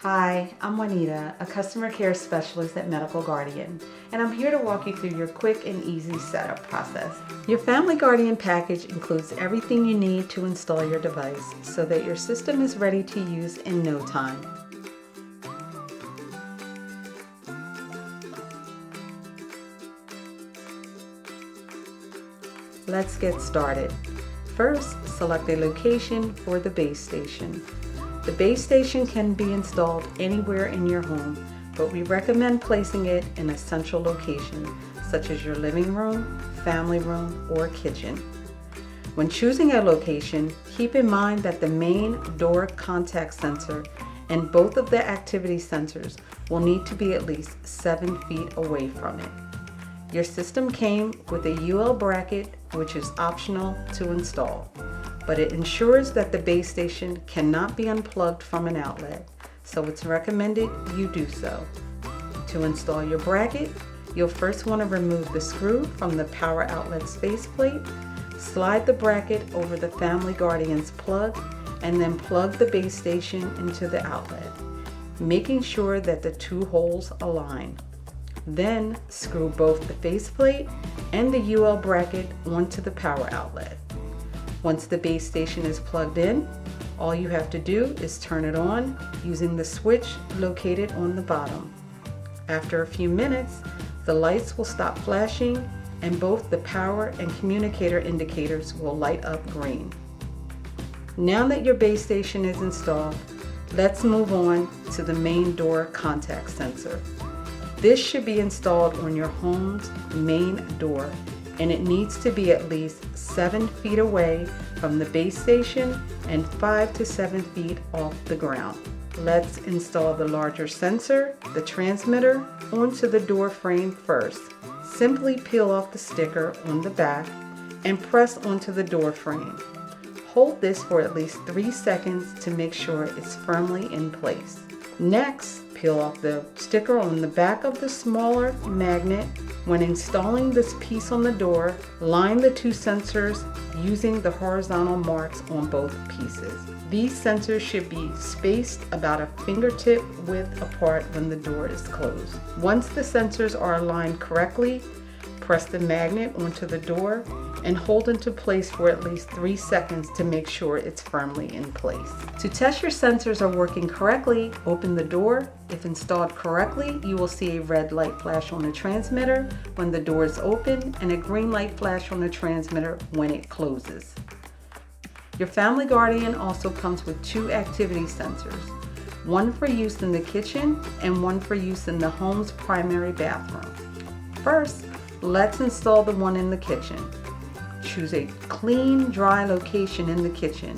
Hi, I'm Juanita, a customer care specialist at Medical Guardian, and I'm here to walk you through your quick and easy setup process. Your Family Guardian package includes everything you need to install your device so that your system is ready to use in no time. Let's get started. First, select a location for the base station. The base station can be installed anywhere in your home, but we recommend placing it in a central location, such as your living room, family room, or kitchen. When choosing a location, keep in mind that the main door contact sensor and both of the activity sensors will need to be at least 7 feet away from it. Your system came with a UL bracket, which is optional to install, but it ensures that the base station cannot be unplugged from an outlet, so it's recommended you do so. To install your bracket, you'll first want to remove the screw from the power outlet's faceplate, slide the bracket over the Family Guardian's plug, and then plug the base station into the outlet, making sure that the two holes align. Then screw both the faceplate and the UL bracket onto the power outlet. Once the base station is plugged in, all you have to do is turn it on using the switch located on the bottom. After a few minutes, the lights will stop flashing and both the power and communicator indicators will light up green. Now that your base station is installed, let's move on to the main door contact sensor. This should be installed on your home's main door, and it needs to be at least 7 feet away from the base station and 5 to 7 feet off the ground. Let's install the larger sensor, the transmitter, onto the door frame first. Simply peel off the sticker on the back and press onto the door frame. Hold this for at least 3 seconds to make sure it's firmly in place. Next, peel off the sticker on the back of the smaller magnet. When installing this piece on the door, line the two sensors using the horizontal marks on both pieces. These sensors should be spaced about a fingertip width apart when the door is closed. Once the sensors are aligned correctly, press the magnet onto the door and hold into place for at least 3 seconds to make sure it's firmly in place. To test your sensors are working correctly, open the door. If installed correctly, you will see a red light flash on the transmitter when the door is open and a green light flash on the transmitter when it closes. Your Family Guardian also comes with 2 activity sensors, one for use in the kitchen and one for use in the home's primary bathroom. First, let's install the one in the kitchen. Choose a clean, dry location in the kitchen,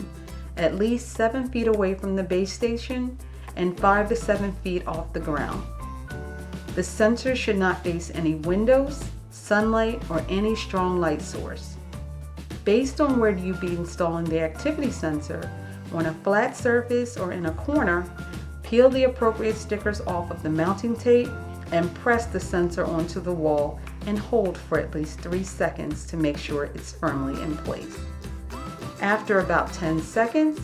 at least 7 feet away from the base station and 5 to 7 feet off the ground. The sensor should not face any windows, sunlight, or any strong light source. Based on where you'll be installing the activity sensor, on a flat surface or in a corner, peel the appropriate stickers off of the mounting tape and press the sensor onto the wall and hold for at least 3 seconds to make sure it's firmly in place. After about 10 seconds,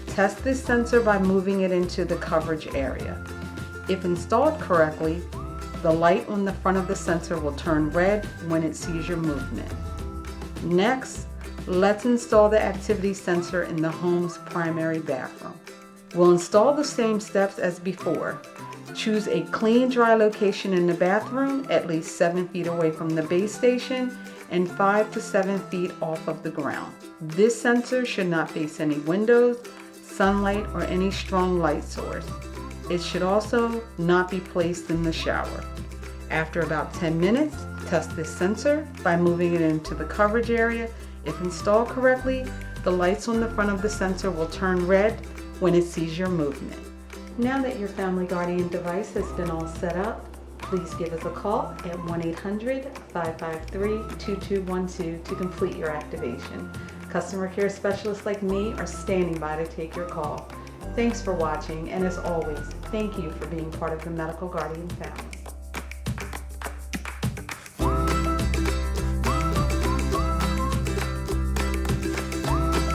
test this sensor by moving it into the coverage area. If installed correctly, the light on the front of the sensor will turn red when it sees your movement. Next, let's install the activity sensor in the home's primary bathroom. We'll install the same steps as before. Choose a clean, dry location in the bathroom, at least 7 feet away from the base station and 5 to 7 feet off of the ground. This sensor should not face any windows, sunlight, or any strong light source. It should also not be placed in the shower. After about 10 minutes, test this sensor by moving it into the coverage area. If installed correctly, the lights on the front of the sensor will turn red when it sees your movement. Now that your Family Guardian device has been all set up, please give us a call at 1-800-553-2212 to complete your activation. Customer care specialists like me are standing by to take your call. Thanks for watching, and as always, thank you for being part of the Medical Guardian family.